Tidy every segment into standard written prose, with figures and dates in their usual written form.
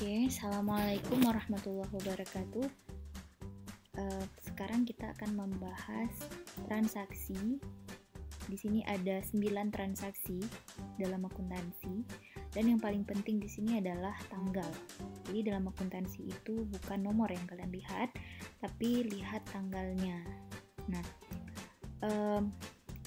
Oke, Assalamualaikum warahmatullahi wabarakatuh. Sekarang kita akan membahas transaksi. Di sini ada 9 transaksi dalam akuntansi, dan yang paling penting di sini adalah tanggal. Jadi dalam akuntansi itu bukan nomor yang kalian lihat, tapi lihat tanggalnya. Nah,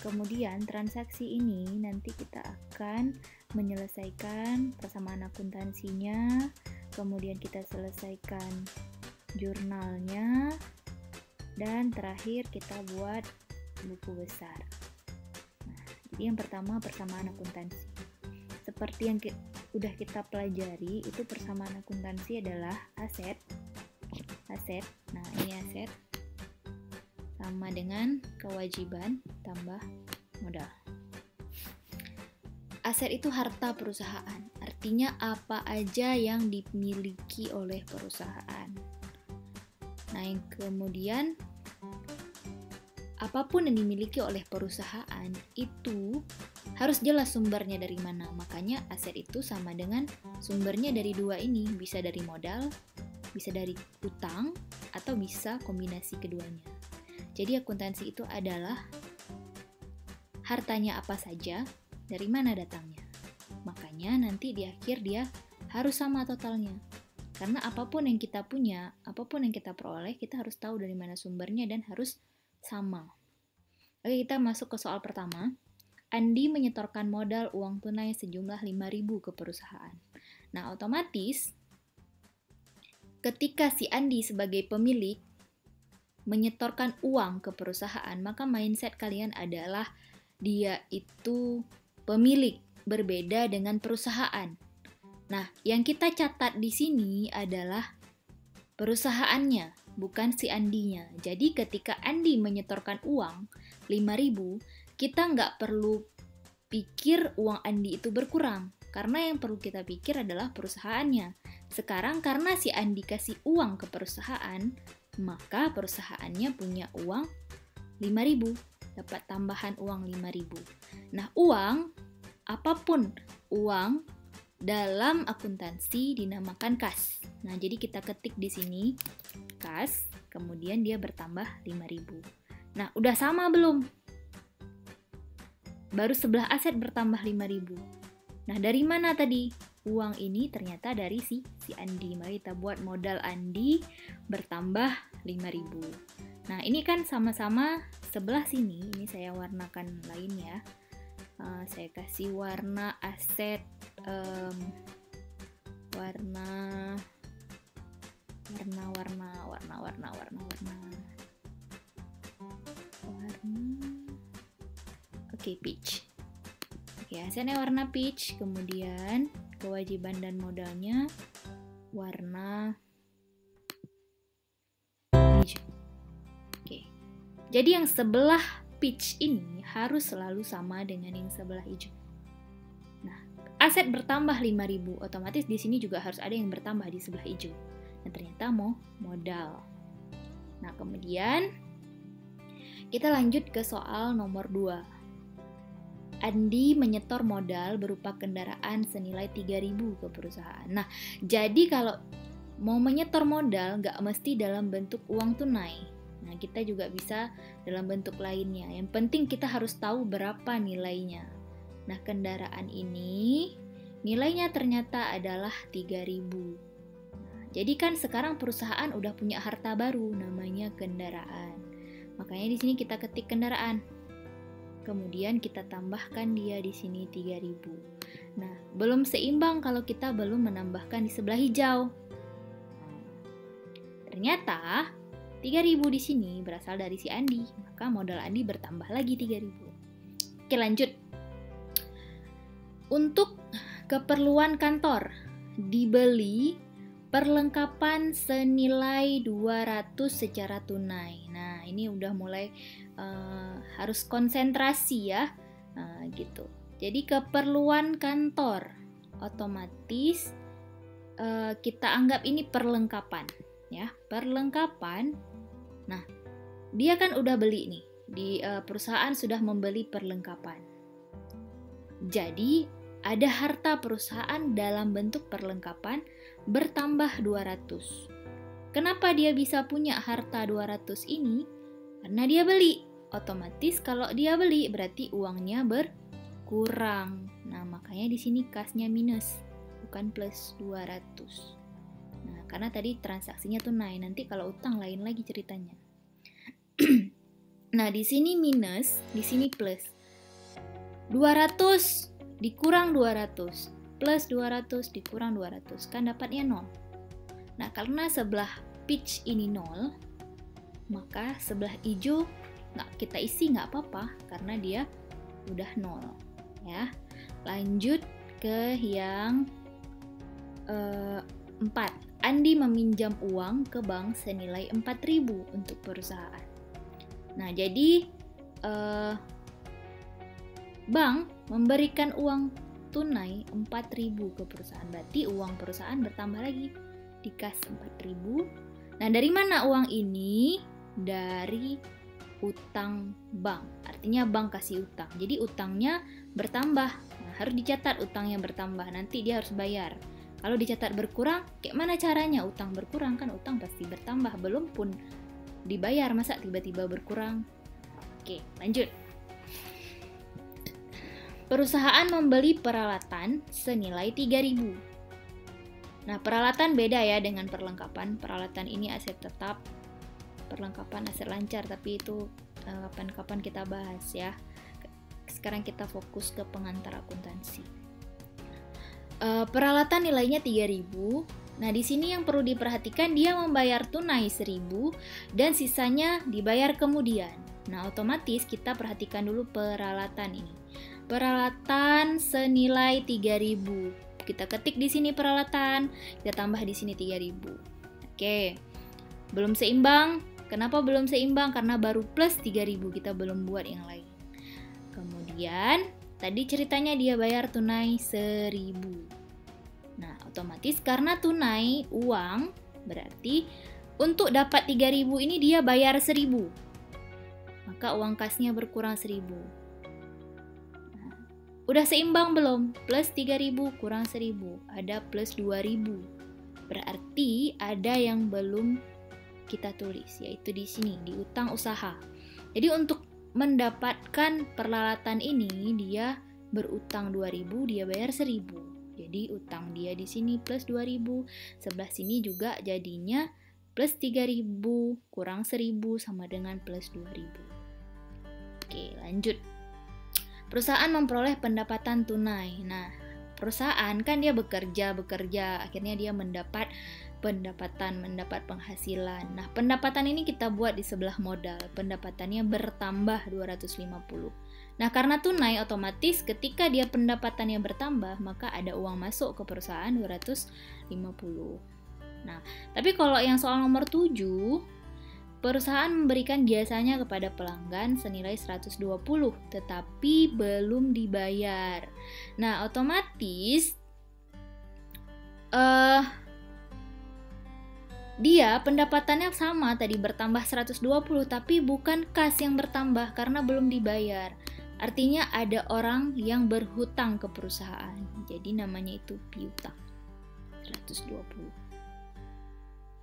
kemudian transaksi ini nanti kita akan menyelesaikan persamaan akuntansinya, kemudian kita selesaikan jurnalnya, dan terakhir kita buat buku besar. Nah, jadi yang pertama persamaan akuntansi. Seperti yang udah kita pelajari, itu persamaan akuntansi adalah aset. Nah, ini aset sama dengan kewajiban tambah modal. Aset itu harta perusahaan, artinya apa aja yang dimiliki oleh perusahaan. Nah, yang kemudian apapun yang dimiliki oleh perusahaan itu harus jelas sumbernya dari mana. Makanya aset itu sama dengan sumbernya dari dua ini, bisa dari modal, bisa dari utang, atau bisa kombinasi keduanya. Jadi akuntansi itu adalah hartanya apa saja, dari mana datangnya. Makanya nanti di akhir dia harus sama totalnya. Karena apapun yang kita punya, apapun yang kita peroleh, kita harus tahu dari mana sumbernya dan harus sama. Oke, kita masuk ke soal pertama. Andi menyetorkan modal uang tunai sejumlah 5.000 ke perusahaan. Nah, otomatis ketika si Andi sebagai pemilik menyetorkan uang ke perusahaan, maka mindset kalian adalah dia itu pemilik, berbeda dengan perusahaan. Nah, yang kita catat di sini adalah perusahaannya, bukan si Andinya. Jadi ketika Andi menyetorkan uang 5.000, kita nggak perlu pikir uang Andi itu berkurang, karena yang perlu kita pikir adalah perusahaannya. Sekarang karena si Andi kasih uang ke perusahaan, maka perusahaannya punya uang 5.000, dapat tambahan uang 5.000. Nah, uang, apapun uang dalam akuntansi dinamakan kas. Nah, jadi kita ketik di sini kas, kemudian dia bertambah 5.000. Nah, udah sama belum? Baru sebelah aset bertambah 5.000. Nah, dari mana tadi? Uang ini ternyata dari si Andi. Mari kita buat modal Andi bertambah 5.000. Nah, ini kan sama-sama sebelah sini. Ini saya warnakan lain ya. Saya kasih warna aset, warna. Oke, peach. Oke, asetnya warna peach, kemudian kewajiban dan modalnya warna hijau. Oke. Jadi yang sebelah peach ini harus selalu sama dengan yang sebelah hijau. Nah, aset bertambah 5.000, otomatis di sini juga harus ada yang bertambah di sebelah hijau. Dan ternyata modal. Nah, kemudian kita lanjut ke soal nomor 2. Andi menyetor modal berupa kendaraan senilai 3.000 ke perusahaan. Nah, jadi kalau mau menyetor modal nggak mesti dalam bentuk uang tunai. Nah, kita juga bisa dalam bentuk lainnya. Yang penting kita harus tahu berapa nilainya. Nah, kendaraan ini nilainya ternyata adalah 3.000. Nah, jadi kan sekarang perusahaan udah punya harta baru namanya kendaraan. Makanya di sini kita ketik kendaraan. Kemudian kita tambahkan dia di sini 3.000. Nah, belum seimbang kalau kita belum menambahkan di sebelah hijau. Ternyata 3.000 di sini berasal dari si Andi, maka modal Andi bertambah lagi 3.000. Oke, lanjut. Untuk keperluan kantor, dibeli perlengkapan senilai 200 secara tunai. Nah, ini udah mulai harus konsentrasi ya, gitu. Jadi keperluan kantor, otomatis kita anggap ini perlengkapan, ya, perlengkapan. Nah, dia kan udah beli nih, di perusahaan sudah membeli perlengkapan. Jadi ada harta perusahaan dalam bentuk perlengkapan bertambah 200. Kenapa dia bisa punya harta 200 ini? Karena dia beli. Otomatis kalau dia beli berarti uangnya berkurang. Nah, makanya di sini kasnya minus, bukan plus 200. Nah, karena tadi transaksinya tunai, nanti kalau utang lain lagi ceritanya. Nah, di sini minus, di sini plus. 200 dikurang 200, plus 200 dikurang 200, kan dapatnya 0. Nah, karena sebelah pitch ini 0, maka sebelah hijau kita isi nggak apa-apa, karena dia udah 0. Ya. Lanjut ke yang 4. Andi meminjam uang ke bank senilai 4.000 untuk perusahaan. Nah, jadi bank memberikan uang tunai 4.000 ke perusahaan. Berarti uang perusahaan bertambah lagi, dikas 4.000. Nah, dari mana uang ini? Dari utang bank. Artinya bank kasih utang. Jadi utangnya bertambah. Nah, harus dicatat utangnya bertambah. Nanti dia harus bayar. Kalau dicatat berkurang, kayak mana caranya? Utang berkurang kan utang pasti bertambah. Belum pun dibayar, masa tiba-tiba berkurang? Oke, lanjut. Perusahaan membeli peralatan senilai 3.000. Nah, peralatan beda ya dengan perlengkapan. Peralatan ini aset tetap, perlengkapan aset lancar, tapi itu kapan-kapan kita bahas ya. Sekarang kita fokus ke pengantar akuntansi. Peralatan nilainya 3.000. Nah, di sini yang perlu diperhatikan, dia membayar tunai 1.000 dan sisanya dibayar kemudian. Nah, otomatis kita perhatikan dulu peralatan ini. Peralatan senilai 3.000. Kita ketik di sini peralatan, kita tambah di sini 3.000. Oke. Belum seimbang. Kenapa belum seimbang? Karena baru plus 3.000, kita belum buat yang lain. Kemudian, tadi ceritanya dia bayar tunai 1.000. Nah, otomatis karena tunai uang, berarti untuk dapat 3.000 ini dia bayar 1.000. Maka uang kasnya berkurang 1.000. Udah seimbang belum? Plus 3.000 kurang 1.000. Ada plus 2.000. Berarti ada yang belum kita tulis, yaitu di sini, di utang usaha. Jadi untuk mendapatkan peralatan ini, dia berutang 2.000, dia bayar 1.000. Jadi utang dia di sini plus 2.000. Sebelah sini juga jadinya plus 3.000 kurang 1.000 sama dengan plus 2.000. Oke, lanjut. Perusahaan memperoleh pendapatan tunai. Nah, perusahaan kan dia bekerja, akhirnya dia mendapat pendapatan, mendapat penghasilan. Nah, pendapatan ini kita buat di sebelah modal. Pendapatannya bertambah 250. Nah, karena tunai, otomatis ketika dia pendapatannya bertambah, maka ada uang masuk ke perusahaan 250. Nah, tapi kalau yang soal nomor 7, perusahaan memberikan jasanya kepada pelanggan senilai 120, tetapi belum dibayar. Nah, otomatis dia pendapatannya sama, tadi bertambah 120, tapi bukan kas yang bertambah karena belum dibayar. Artinya ada orang yang berhutang ke perusahaan. Jadi namanya itu piutang. 120.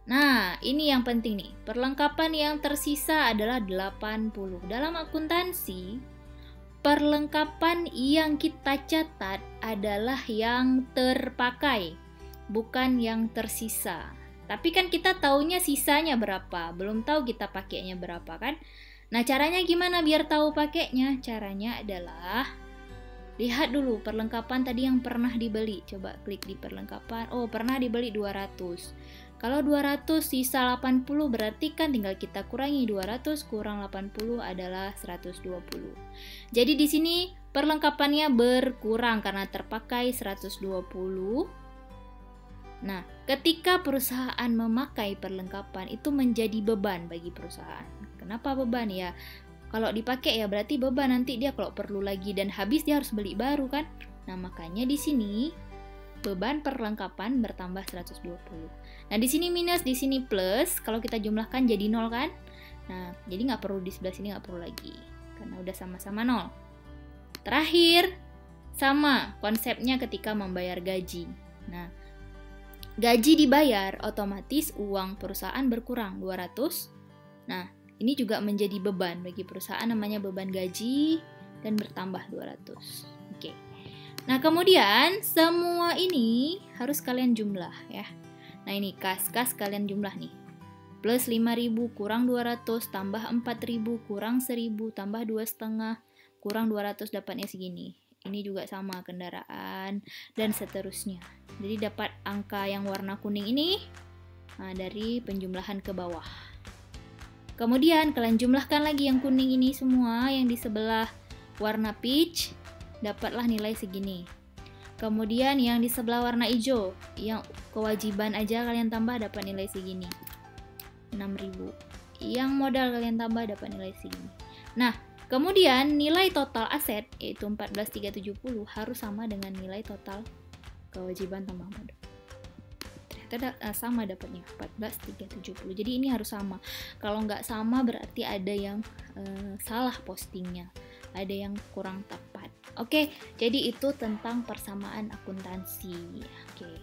Nah, ini yang penting nih. Perlengkapan yang tersisa adalah 80. Dalam akuntansi, perlengkapan yang kita catat adalah yang terpakai, bukan yang tersisa. Tapi kan kita taunya sisanya berapa, belum tahu kita pakainya berapa kan? Nah, caranya gimana biar tahu pakainya? Caranya adalah lihat dulu perlengkapan tadi yang pernah dibeli. Coba klik di perlengkapan. Oh, pernah dibeli 200. Kalau 200 sisa 80, berarti kan tinggal kita kurangi 200 kurang 80 adalah 120. Jadi di sini perlengkapannya berkurang karena terpakai 120. Nah, ketika perusahaan memakai perlengkapan itu menjadi beban bagi perusahaan. Kenapa beban ya? Kalau dipakai ya berarti beban, nanti dia kalau perlu lagi dan habis dia harus beli baru kan. Nah, makanya di sini beban perlengkapan bertambah 120. Nah, di sini minus, di sini plus. Kalau kita jumlahkan jadi 0 kan? Nah, jadi nggak perlu di sebelah sini, nggak perlu lagi. Karena udah sama-sama 0. Terakhir, Sama konsepnya ketika membayar gaji. Nah, gaji dibayar, otomatis uang perusahaan berkurang 200. Nah, ini juga menjadi beban bagi perusahaan, namanya beban gaji, dan bertambah 200. Oke. Nah, kemudian semua ini harus kalian jumlah ya. Nah, ini kas kalian jumlah nih. Plus 5.000 kurang 200 tambah 4.000 kurang 1.000 tambah 2,5 kurang 200 dapatnya segini. Ini juga sama kendaraan dan seterusnya. Jadi dapat angka yang warna kuning ini dari penjumlahan ke bawah. Kemudian kalian jumlahkan lagi yang kuning ini semua, yang di sebelah warna peach, dapatlah nilai segini. Kemudian yang di sebelah warna hijau, yang kewajiban aja kalian tambah dapat nilai segini. 6.000. Yang modal kalian tambah dapat nilai segini. Nah, kemudian nilai total aset yaitu 14.370 harus sama dengan nilai total kewajiban tambah modal. Ternyata sama dapatnya 14.370. Jadi ini harus sama. Kalau nggak sama berarti ada yang salah postingnya, ada yang kurang tepat. Oke, jadi itu tentang persamaan akuntansi. Oke.